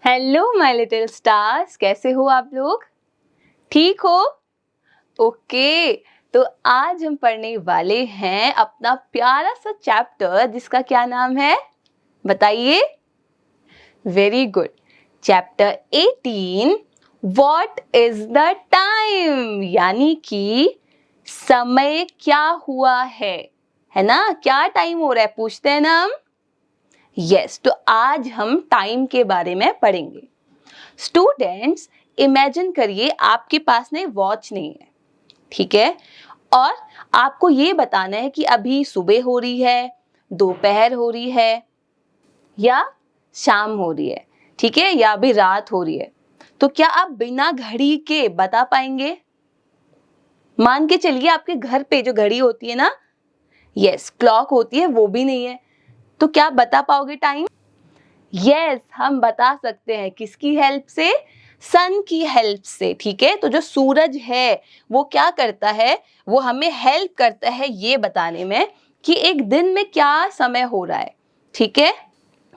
Hello my little stars, कैसे हो आप लोग? ठीक हो? ओके। तो आज हम पढ़ने वाले हैं अपना प्यारा सा चैप्टर जिसका क्या नाम है, बताइए? Very good. Chapter 18, what is the time, यानी कि समय क्या हुआ है ना? क्या टाइम हो रहा है पूछते हैं ना हम। यस, तो आज हम टाइम के बारे में पढ़ेंगे। स्टूडेंट्स, इमेजिन करिए आपके पास में वॉच नहीं है, ठीक है? और आपको ये बताना है कि अभी सुबह हो रही है, दोपहर हो रही है या शाम हो रही है, ठीक है? या अभी रात हो रही है। तो क्या आप बिना घड़ी के बता पाएंगे? मान के चलिए आपके घर पे जो घड़ी होती है ना, यस, क्लॉक होती है, वो भी नहीं है, तो क्या आप बता पाओगे टाइम? यस, हम बता सकते हैं। किसकी हेल्प से? सन की हेल्प से, ठीक है? तो जो सूरज है वो क्या करता है, वो हमें हेल्प करता है ये बताने में कि एक दिन में क्या समय हो रहा है, ठीक है?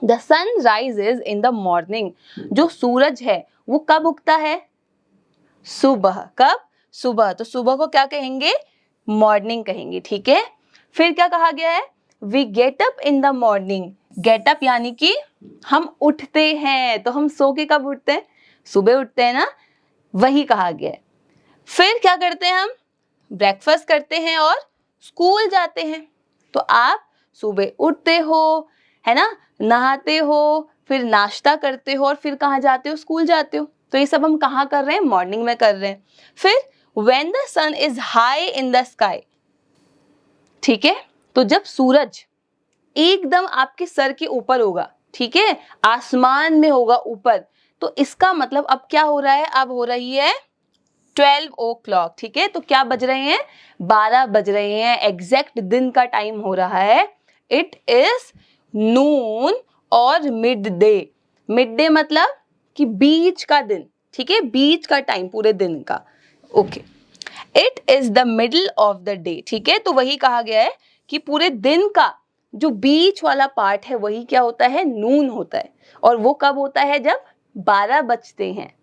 The sun rises in the morning. जो सूरज है वो कब उगता है? सुबह। कब? सुबह। तो सुबह को क्या कहेंगे? मॉर्निंग कहेंगे, ठीक है? फिर क्या कहा गया है? We get up in the morning. Get up यानी कि हम उठते हैं। तो हम सो के कब उठते हैं? सुबह उठते हैं ना, वही कहा गया है। फिर क्या करते हैं हम? ब्रेकफास्ट करते हैं और स्कूल जाते हैं। तो आप सुबह उठते हो, है ना, नहाते हो, फिर नाश्ता करते हो और फिर कहाँ जाते हो? स्कूल जाते हो। तो ये सब हम कहाँ कर रहे हैं? मॉर्निंग में कर रहे हैं। फिर when the sun is high in the sky, ठीक है? तो जब सूरज एकदम आपके सर के ऊपर होगा, ठीक है, आसमान में होगा ऊपर, तो इसका मतलब अब क्या हो रहा है? अब हो रही है 12 o'clock, ठीक है? तो क्या बज रहे हैं? 12 बज रहे हैं। एग्जैक्ट दिन का टाइम हो रहा है। इट इज नून और मिड डे। मिड डे मतलब कि बीच का दिन, ठीक है? बीच का टाइम पूरे दिन का। Okay, it is the middle of the day, ठीक है? तो वही कहा गया है कि पूरे दिन का जो बीच वाला पार्ट है वही क्या होता है? नून होता है। और वो कब होता है? जब 12 बजते हैं।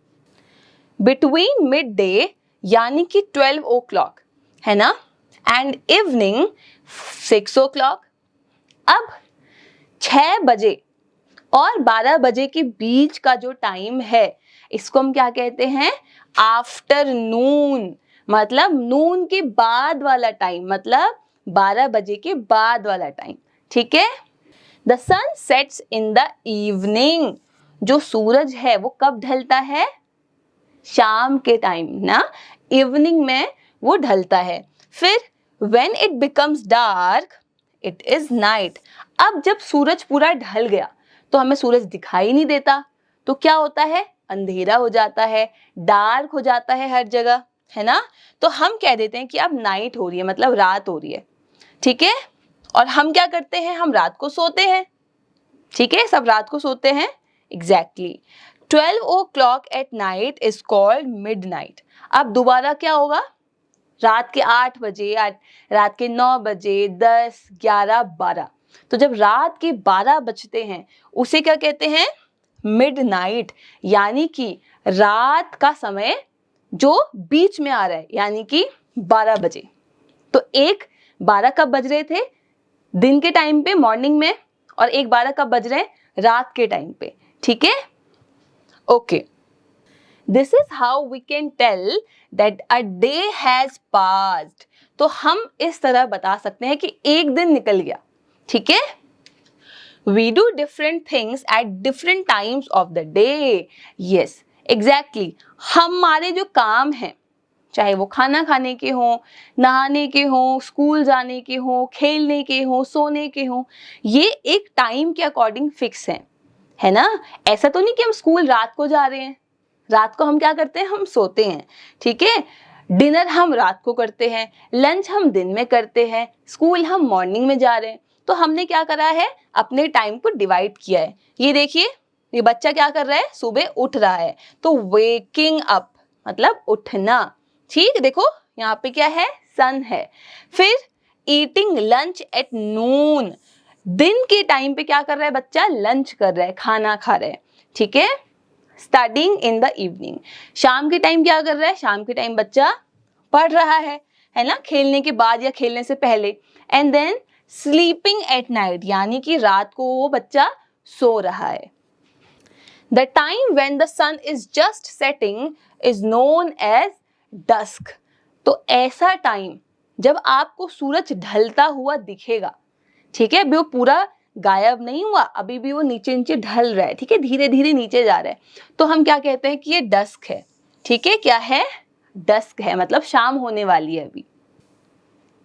बिटवीन मिड डे यानी कि 12 o'clock, है ना, एंड इवनिंग 6 o'clock। अब 6 बजे और 12 बजे के बीच का जो टाइम है इसको हम क्या कहते हैं? आफ्टरनून। मतलब नून के बाद वाला टाइम, मतलब 12 बजे के बाद वाला टाइम, ठीक है? The sun sets in the evening. जो सूरज है वो कब ढलता है? शाम के टाइम ना, इवनिंग में वो ढलता है। फिर when it becomes dark, it is night। अब जब सूरज पूरा ढल गया तो हमें सूरज दिखाई नहीं देता, तो क्या होता है? अंधेरा हो जाता है, डार्क हो जाता है हर जगह, है ना? तो हम कह देते हैं कि अब नाइट हो रही है, मतलब रात हो रही है, ठीक है? और हम क्या करते हैं? हम रात को सोते हैं, ठीक है? सब रात को सोते हैं। Exactly 12 o'clock at night is called mid night. अब दोबारा क्या होगा? रात के 8 बजे, रात के 9 बजे, 10, 11, 12। तो जब रात के 12 बजते हैं उसे क्या कहते हैं? मिड नाइट, यानी कि रात का समय जो बीच में आ रहा है, यानी कि 12 बजे। तो एक 12 कब बज रहे थे? दिन के टाइम पे, मॉर्निंग में, और एक 12 कब बज रहे हैं? रात के टाइम पे, ठीक है? Okay, this is how we can tell that a day has passed. तो हम इस तरह बता सकते हैं कि एक दिन निकल गया, ठीक है? We do different things at different times of the day. Yes, exactly. हमारे जो काम हैं, चाहे वो खाना खाने के हों, नहाने के हों, स्कूल जाने के हों, खेलने के हों, सोने के हों, ये एक टाइम के अकॉर्डिंग फिक्स हैं, है ना? ऐसा तो नहीं कि हम स्कूल रात को जा रहे हैं। रात को हम क्या करते हैं? हम सोते हैं, ठीक है? डिनर हम रात को करते हैं, लंच हम दिन में करते हैं, स्कूल हम मॉर्निंग में जा रहे हैं। तो हमने क्या करा है? अपने टाइम को डिवाइड किया है। ये देखिए, ये बच्चा क्या कर रहा है? सुबह उठ रहा है, तो वेकिंग अप मतलब उठना, ठीक? देखो यहाँ पे क्या है? सन है। फिर ईटिंग लंच एट नून, दिन के टाइम पे क्या कर रहा है बच्चा? लंच कर रहा है, खाना खा रहा है, ठीक है? Studying in the evening. शाम के टाइम क्या कर रहा है? शाम के टाइम बच्चा पढ़ रहा है ना, खेलने के बाद या खेलने से पहले। And then sleeping at night, यानी कि रात को वो बच्चा सो रहा है। The time when the sun is just setting is known as dusk. तो ऐसा टाइम जब आपको सूरज ढलता हुआ दिखेगा, ठीक है, अभी वो पूरा गायब नहीं हुआ, अभी भी वो नीचे नीचे ढल रहा है, ठीक है, धीरे धीरे नीचे जा रहा है, तो हम क्या कहते हैं कि ये डस्क है। ठीक है, क्या है? डस्क है, मतलब शाम होने वाली है अभी।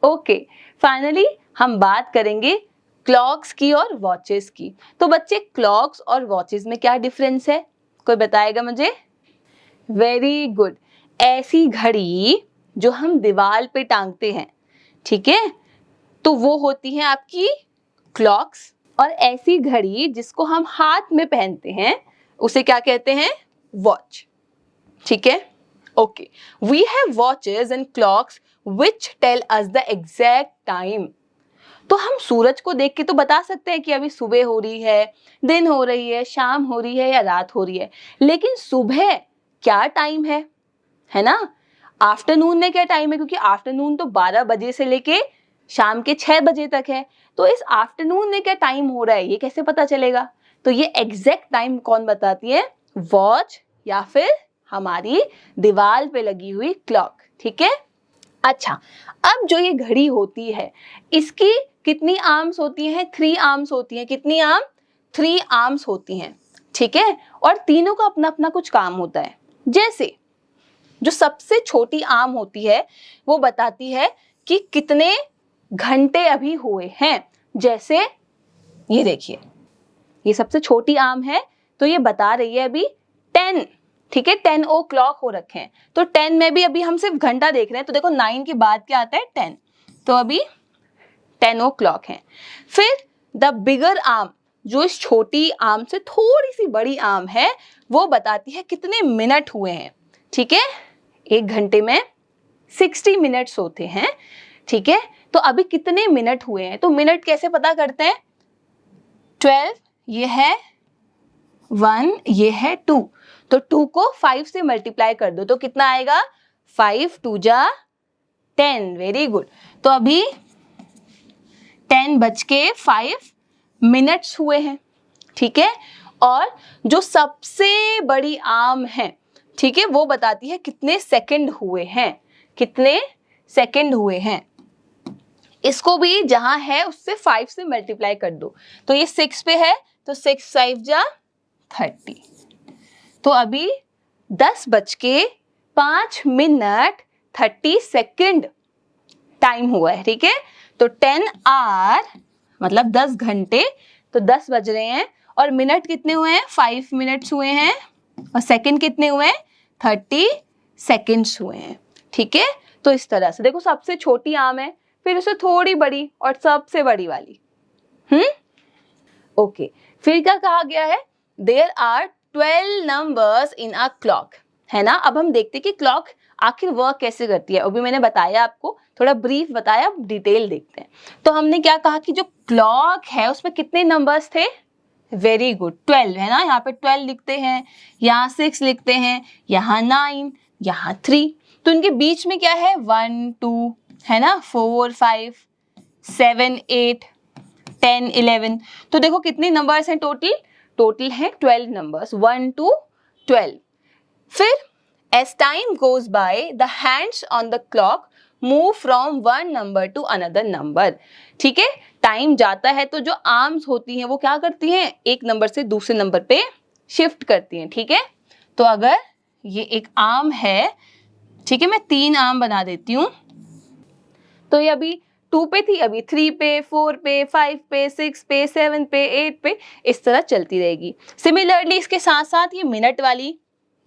ओके, फाइनली हम बात करेंगे क्लॉक्स की और वॉचेस की। तो बच्चे, क्लॉक्स और वॉचेस में क्या डिफरेंस है? कोई बताएगा मुझे? Very good. ऐसी घड़ी जो हम दीवार पे टांगते हैं, ठीक है, तो वो होती है आपकी क्लॉक्स। और ऐसी घड़ी जिसको हम हाथ में पहनते हैं उसे क्या कहते हैं? वॉच। ठीक है, okay. We have watches and clocks which tell us the exact time. तो हम सूरज को देख के तो बता सकते हैं कि अभी सुबह हो रही है, दिन हो रही है, शाम हो रही है या रात हो रही है, लेकिन सुबह क्या टाइम है ना? आफ्टरनून में क्या टाइम है? क्योंकि आफ्टरनून तो 12 बजे से लेके शाम के 6 बजे तक है, तो इस आफ्टरनून में क्या टाइम हो रहा है ये कैसे पता चलेगा? तो ये एग्जैक्ट टाइम कौन बताती है? वॉच या फिर हमारी दीवार पे लगी हुई क्लॉक। ठीक है, अच्छा, अब जो ये घड़ी होती है इसकी कितनी आर्म्स होती हैं? 3 आर्म्स होती हैं। कितनी आर्म? 3 आर्म्स होती हैं। ठीक है, और तीनों का अपना अपना कुछ काम होता है। जैसे जो सबसे छोटी आर्म होती है वो बताती है कि कितने घंटे अभी हुए हैं। जैसे ये देखिए, ये सबसे छोटी आर्म है, तो ये बता रही है अभी 10। ठीक है, 10 ओ क्लॉक हो रखे हैं, तो 10 में भी अभी हम सिर्फ घंटा देख रहे हैं, तो देखो 9 के बाद क्या आता है? 10, तो अभी 10 ओ क्लॉक है। फिर द बिगर आर्म, जो इस छोटी आर्म से थोड़ी सी बड़ी आर्म है, वो बताती है कितने मिनट हुए हैं। ठीक है, एक घंटे में 60 मिनट्स होते हैं। ठीक है, तो अभी कितने मिनट हुए हैं? तो मिनट कैसे पता करते हैं? 12 ये है 1, ये है 2, तो 2 को 5 से मल्टीप्लाई कर दो तो कितना आएगा? 5 2 जा 10। Very good. तो अभी 10:05 मिनट्स हुए हैं। ठीक है, और जो सबसे बड़ी आर्म है, ठीक है, वो बताती है कितने सेकंड हुए हैं। कितने सेकंड हुए हैं? इसको भी जहां है उससे 5 से मल्टीप्लाई कर दो, तो ये 6 पे है, तो 6 5 जा 30। तो अभी 10:05 30 सेकंड टाइम हुआ है। ठीक है, तो 10 आवर मतलब 10 घंटे, तो 10 बज रहे हैं, और मिनट कितने हुए हैं? 5 मिनट्स हुए हैं, और सेकंड कितने हुए हैं? 30 सेकंड्स हुए हैं। ठीक है, तो इस तरह से देखो, सबसे छोटी आर्म है, फिर उससे थोड़ी बड़ी, और सबसे बड़ी वाली। ओके, फिर क्या कहा गया है? There are 12 numbers in a clock, है ना? अब हम देखते हैं कि क्लॉक आखिर वर्क कैसे करती है। अभी मैंने बताया आपको, थोड़ा ब्रीफ बताया, अब डिटेल देखते हैं। तो हमने क्या कहा कि जो क्लॉक है उसमें कितने नंबर्स थे? वेरी गुड, 12 है ना? यहाँ पे 12 लिखते हैं, यहाँ 6 लिखते हैं, यहाँ 9, यहाँ 3, तो इनके बीच में क्या है? 1 2, है ना? 4 5 7 8 10 11, तो देखो कितने नंबर्स हैं टोटल? टोटल है 12 नंबर्स, 1 to 12। फिर as time goes by the hands on the clock move from one number to another number। ठीक है, टाइम जाता है तो जो आर्म्स होती हैं वो क्या करती हैं? एक नंबर से दूसरे नंबर पे शिफ्ट करती हैं। ठीक है, तो अगर ये एक आर्म है, ठीक है, मैं 3 आर्म बना देती हूँ, तो ये अभी 2 पे थी, अभी 3 पे, 4 पे, 5 पे, 6 पे, 7 पे, 8 पे, इस तरह चलती रहेगी। सिमिलरली इसके साथ साथ ये मिनट वाली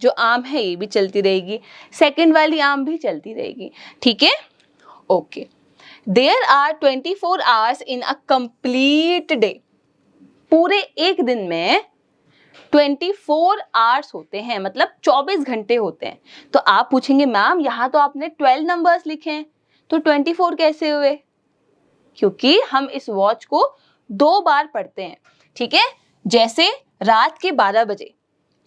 जो आर्म है ये भी चलती रहेगी, सेकंड वाली आर्म भी चलती रहेगी। ठीक है, okay. There are 24 hours in a complete day. पूरे एक दिन में 24 आवर्स होते हैं, मतलब 24 घंटे होते हैं। तो आप पूछेंगे मैम यहाँ तो आपने 12 नंबर्स लिखे हैं, तो 24 कैसे हुए? क्योंकि हम इस वॉच को 2 बार पढ़ते हैं। ठीक है, जैसे रात के 12 बजे,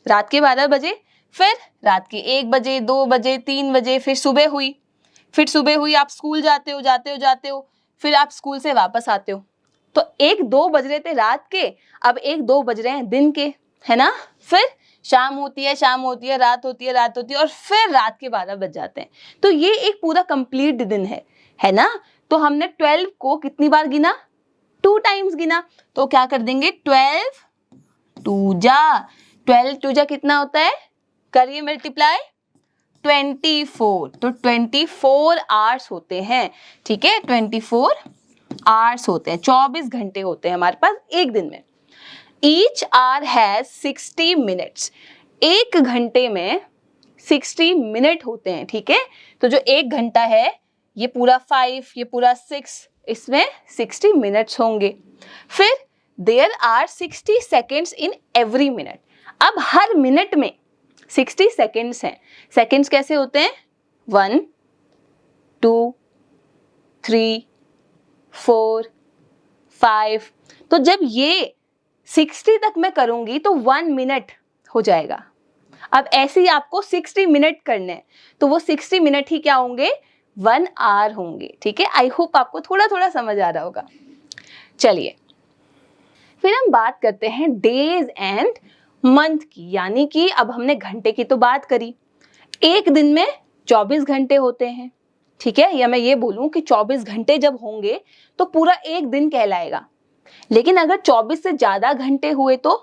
रात के 12 बजे, फिर रात के 1 बजे, 2 बजे, 3 बजे, फिर सुबह हुई, आप स्कूल जाते हो, फिर आप स्कूल से वापस आते हो। तो 1-2 बज रहे थे रात के, अब 1-2 बज रहे हैं दिन के, है ना। फिर शाम होती है, रात होती है और फिर रात के 12 बज जाते हैं। तो ये एक पूरा कंप्लीट दिन है ना। तो हमने 12 को कितनी बार गिना? 2 टाइम्स गिना। तो क्या कर देंगे? 12 टू जा कितना होता है? करिए मल्टीप्लाई, 24। तो 24 आवर्स होते हैं, ठीक है, 24 आवर्स होते हैं, 24 घंटे होते हैं हमारे पास एक दिन में। Each hour has 60 minutes. एक घंटे में 60 मिनट होते हैं, ठीक है। तो जो एक घंटा है, ये पूरा 5, ये पूरा 6, इसमें 60 मिनट्स होंगे। फिर there are 60 seconds in every minute. अब हर मिनट में 60 सेकेंड्स हैं। सेकेंड्स कैसे होते हैं? 1, 2, 3, 4, 5। तो जब ये 60 तक मैं करूंगी तो 1 मिनट हो जाएगा। अब ऐसे ही आपको 60 मिनट करने हैं, तो वो 60 मिनट ही क्या होंगे? 1 आवर होंगे, ठीक है। आई होप आपको थोड़ा थोड़ा समझ आ रहा होगा। चलिए, फिर हम बात करते हैं डेज एंड मंथ की, यानी कि अब हमने घंटे की तो बात करी। एक दिन में 24 घंटे होते हैं, ठीक है। या मैं ये बोलूं कि 24 घंटे जब होंगे तो पूरा एक दिन कहलाएगा। लेकिन अगर 24 से ज्यादा घंटे हुए तो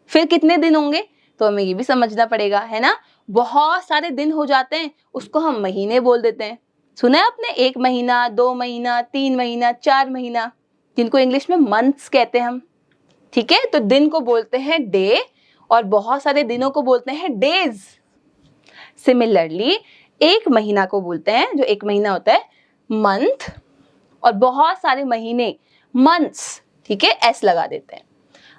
फिर कितने दिन होंगे? तो हमें ये भी समझना पड़ेगा, है ना। बहुत सारे दिन हो जाते हैं, उसको हम महीने बोल देते हैं। सुना है आपने? 1 महीना, 2 महीना, 3 महीना, 4 महीना, जिनको इंग्लिश में मंथ्स कहते हैं हम, ठीक है। तो दिन को बोलते हैं डे और बहुत सारे दिनों को बोलते हैं डेज। सिमिलरली एक महीना को बोलते हैं, जो एक महीना होता है, मंथ, और बहुत सारे महीने मंथ्स, ठीक है, एस लगा देते हैं।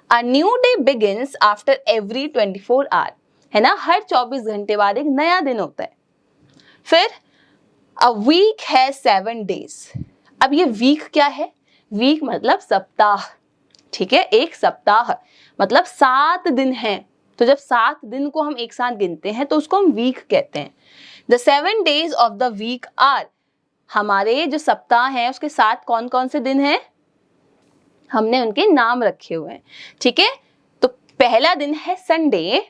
A new day begins after every 24 hour, है ना। हर 24 घंटे बाद एक नया दिन होता है। फिर a week has 7 days. अब ये वीक क्या है? वीक मतलब सप्ताह, ठीक है। एक सप्ताह मतलब 7 दिन हैं। तो जब 7 दिन को हम एक साथ गिनते हैं तो उसको हम वीक कहते हैं। The 7 days of the week are, हमारे जो सप्ताह हैं उसके 7 कौन कौन से दिन हैं? हमने उनके नाम रखे हुए हैं, ठीक है। तो पहला दिन है संडे,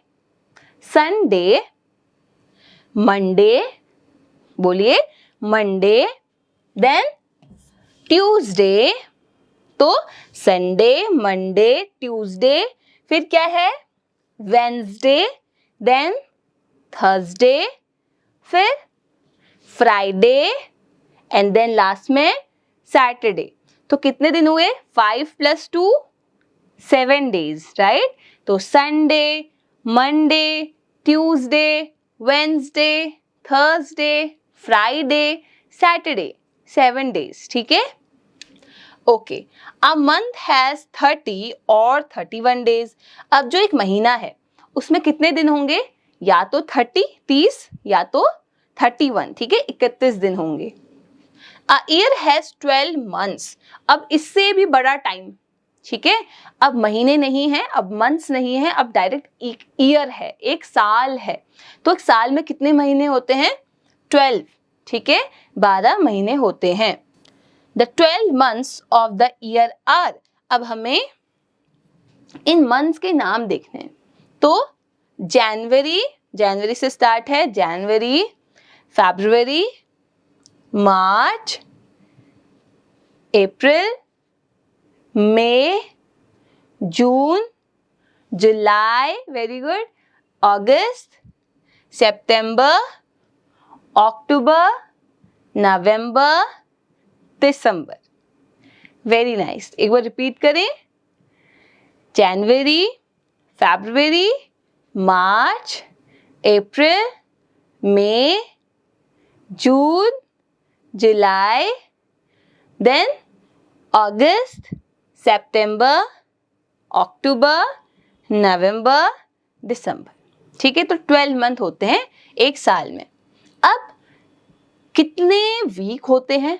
मंडे, बोलिए मंडे, देन ट्यूसडे, तो संडे, मंडे, ट्यूसडे, फिर क्या है? वेंसडे, देन थर्सडे, फिर फ्राइडे, एंड देन लास्ट में सैटरडे। तो कितने दिन हुए? 5 + 2 7 डेज, राइट। तो Sunday, Monday, Tuesday, Wednesday, Thursday, Friday, Saturday, 7 days, ठीक है। ओके, अ मंथ हैज 30 और 31 डेज। अब जो एक महीना है उसमें कितने दिन होंगे? या तो 30 या तो 31, ठीक है, 31 दिन होंगे। A year has 12 months. अब इससे भी बड़ा टाइम, ठीक है। अब महीने नहीं है, अब मंथ्स नहीं है, अब डायरेक्ट एक ईयर है, एक साल है। तो एक साल में कितने महीने होते हैं? 12, ठीक है, 12 महीने होते हैं। The 12 months of the year are, अब हमें इन मंथ्स के नाम देखने हैं। तो जनवरी से स्टार्ट है, जनवरी, फरवरी, मार्च, अप्रैल, मई, जून, जुलाई, वेरी गुड, अगस्त, सितंबर, अक्टूबर, नवंबर, दिसंबर। Very nice. एक बार रिपीट करें। जनवरी, फरवरी, मार्च, अप्रैल, मई, जून, जुलाई, देन अगस्त, सितंबर, अक्टूबर, नवंबर, दिसंबर, ठीक है। तो 12 मंथ होते हैं एक साल में। अब कितने वीक होते हैं?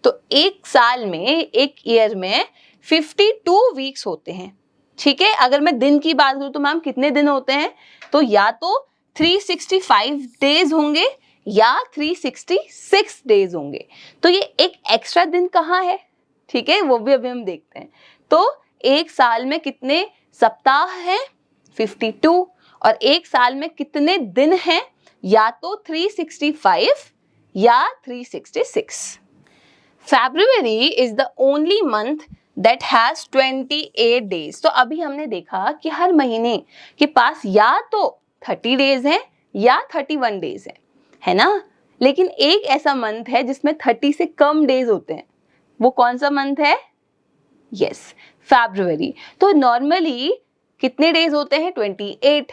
तो एक साल में, एक ईयर में 52 वीक्स होते हैं, ठीक है, अगर मैं दिन की बात करूं तो मैम कितने दिन होते हैं, तो या तो 365 डेज होंगे या 366 डेज होंगे। तो ये एक एक्स्ट्रा दिन कहाँ है, ठीक है, वो भी अभी हम देखते हैं। तो एक साल में कितने सप्ताह हैं, 52, और एक साल में कितने दिन हैं, या तो 365 या 366। February is the only month that has 28 days। तो अभी हमने देखा कि हर महीने के पास या तो 30 डेज हैं या 31 डेज है ना, लेकिन एक ऐसा मंथ है जिसमें 30 से कम डेज होते हैं। वो कौन सा मंथ है? Yes, February। तो नॉर्मली कितने डेज होते हैं? 28।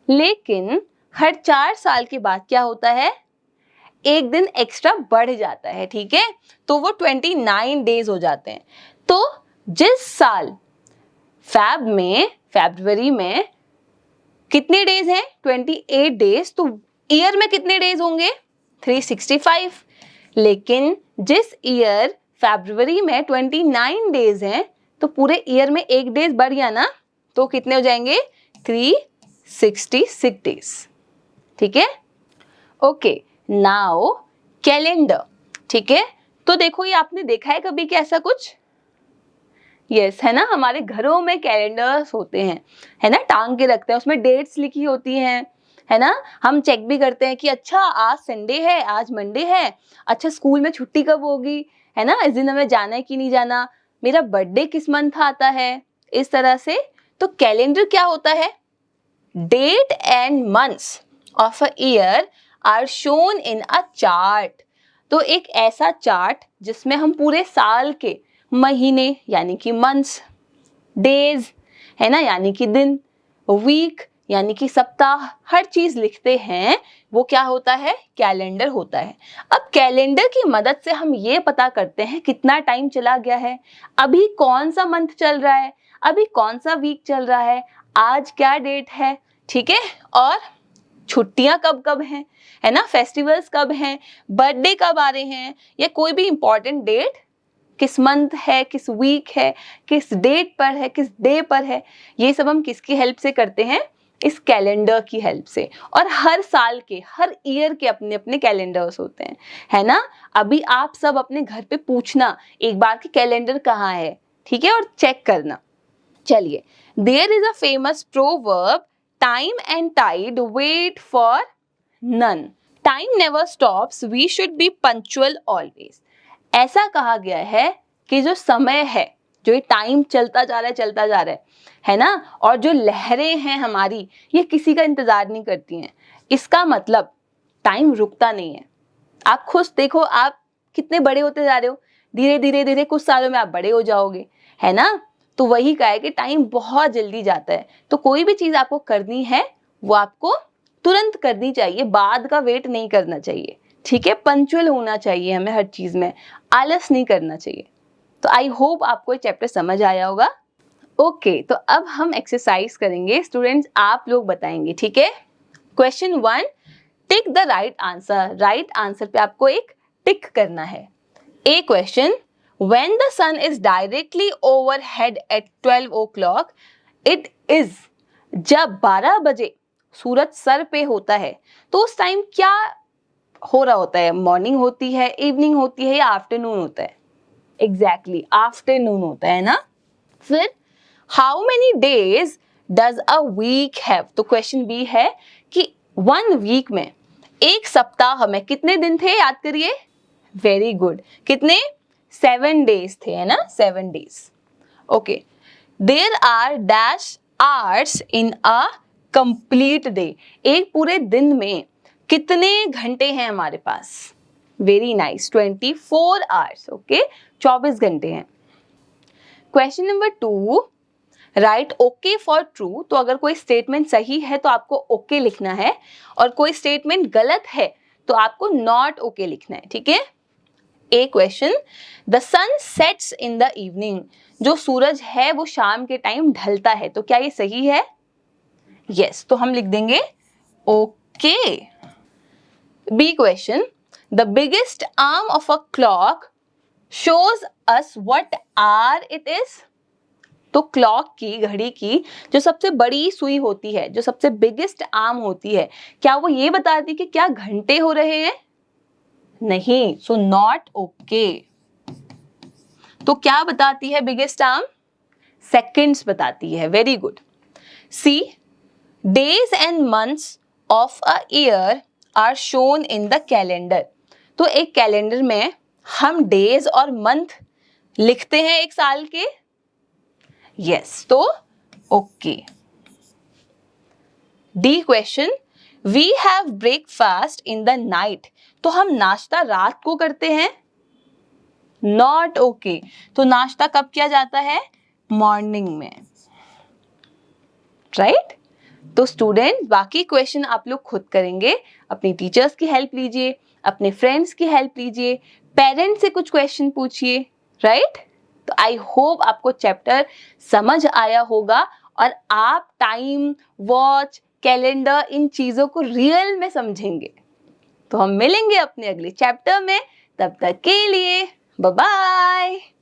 लेकिन हर 4 साल के बाद क्या होता है? एक दिन एक्स्ट्रा बढ़ जाता है, ठीक है, तो वो 29 डेज हो जाते हैं। तो जिस साल फरवरी में कितने डेज हैं? 28 डेज, तो ईयर में कितने डेज होंगे? 365। लेकिन जिस ईयर फरवरी में 29 डेज हैं, तो पूरे ईयर में एक डेज बढ़ गया ना, तो कितने हो जाएंगे? 366 डेज, ठीक है। ओके, नाउ कैलेंडर, ठीक है। तो देखो, ये आपने देखा है कभी क्या ऐसा कुछ? यस, है ना, हमारे घरों में कैलेंडर्स होते हैं, है ना, टांग के रखते हैं, उसमें डेट्स लिखी होती हैं, है ना। हम चेक भी करते हैं कि अच्छा आज संडे है, आज मंडे है, अच्छा स्कूल में छुट्टी कब होगी, है ना, इस दिन हमें जाना है कि नहीं जाना, मेरा बर्थडे किस मंथ आता है, इस तरह से। तो कैलेंडर क्या होता है? Date and months of a year are shown in a chart. तो एक ऐसा चार्ट जिसमें हम पूरे साल के महीने यानी कि मंथ्स, डेज है ना यानी कि दिन, वीक यानी कि सप्ताह, हर चीज लिखते हैं, वो क्या होता है? कैलेंडर होता है। अब कैलेंडर की मदद से हम ये पता करते हैं कितना टाइम चला गया है, अभी कौन सा मंथ चल रहा है, अभी कौन सा वीक चल रहा है, आज क्या डेट है, ठीक है, और छुट्टियां कब कब हैं, है ना, फेस्टिवल्स कब हैं, बर्थडे कब आ रहे हैं, या कोई भी इंपॉर्टेंट डेट किस मंथ है, किस वीक है, किस डेट पर है, किस डे पर है, ये सब हम किसकी हेल्प से करते हैं? इस कैलेंडर की हेल्प से। और हर साल के, हर ईयर के अपने अपने कैलेंडर्स होते हैं, है ना। अभी आप सब अपने घर पे पूछना एक बार कि कैलेंडर कहाँ है, ठीक है, और चेक करना। चलिए, there is a famous proverb, time and tide wait for none, time never stops, we should be punctual always. ऐसा कहा गया है कि जो समय है, जो ये टाइम चलता जा रहा है, चलता जा रहा है ना, और जो लहरें हैं हमारी, ये किसी का इंतजार नहीं करती हैं। इसका मतलब टाइम रुकता नहीं है। आप खुद देखो, आप कितने बड़े होते जा रहे हो, धीरे धीरे धीरे कुछ सालों में आप बड़े हो जाओगे, है ना। तो वही कहा है कि टाइम बहुत जल्दी जाता है। तो कोई भी चीज आपको करनी है, वो आपको तुरंत करनी चाहिए, बाद का वेट नहीं करना चाहिए, ठीक है। पंक्चुअल होना चाहिए हमें हर चीज में, आलस नहीं करना चाहिए। तो आई होप आपको ये चैप्टर समझ आया होगा। ओके, तो अब हम एक्सरसाइज करेंगे, स्टूडेंट्स आप लोग बताएंगे, ठीक है। Question 1, tick the right answer. Right answer पे आपको एक टिक करना है। A question, when the sun is directly overhead at 12 o'clock, it is, जब 12 बजे सूरज सर पे होता है, तो उस टाइम क्या हो रहा होता है? मॉर्निंग होती है, इवनिंग होती है, या आफ्टरनून होता है? एग्जैक्टली आफ्टरनून होता है ना। फिर how many days does a week have? तो क्वेश्चन बी है कि 1 वीक में, एक सप्ताह में कितने दिन थे? याद करिए। वेरी गुड, कितने? 7 डेज थे, है ना, 7 days. Okay, there are dash hours in a complete day. एक पूरे दिन में कितने घंटे हैं हमारे पास? Very nice, 24 hours. ओके, 24 घंटे हैं। Question number 2, right okay for true. तो अगर कोई स्टेटमेंट सही है तो आपको ओके लिखना है, और कोई स्टेटमेंट गलत है तो आपको नॉट ओके लिखना है, ठीक है। A question, the sun sets in the evening. जो सूरज है वो शाम के टाइम ढलता है, तो क्या ये सही है? यस, तो हम लिख देंगे okay. B question, the biggest arm of a clock shows us what hour it is. तो तो क्लॉक की, घड़ी की जो सबसे बड़ी सुई होती है, जो सबसे बिगेस्ट आर्म होती है, क्या वो ये बताती कि क्या घंटे हो रहे हैं? नहीं, सो नॉट ओके। तो क्या बताती है बिगेस्ट आर्म? सेकंड्स बताती है। Very good. See, days and months of a year are shown in the calendar. तो एक कैलेंडर में हम डेज और मंथ लिखते हैं एक साल के। यस, तो okay. D question, we have breakfast in the night. तो हम नाश्ता रात को करते हैं। Not okay. तो नाश्ता कब किया जाता है? मॉर्निंग में, राइट? तो स्टूडेंट, बाकी क्वेश्चन आप लोग खुद करेंगे। अपनी टीचर्स की हेल्प लीजिए, अपने फ्रेंड्स की हेल्प लीजिए, पेरेंट्स से कुछ क्वेश्चन पूछिए, राइट? तो आई होप आपको चैप्टर समझ आया होगा और आप टाइम, वॉच, कैलेंडर, इन चीजों को रियल में समझेंगे। तो हम मिलेंगे अपने अगले चैप्टर में। तब तक के लिए बाय बाय।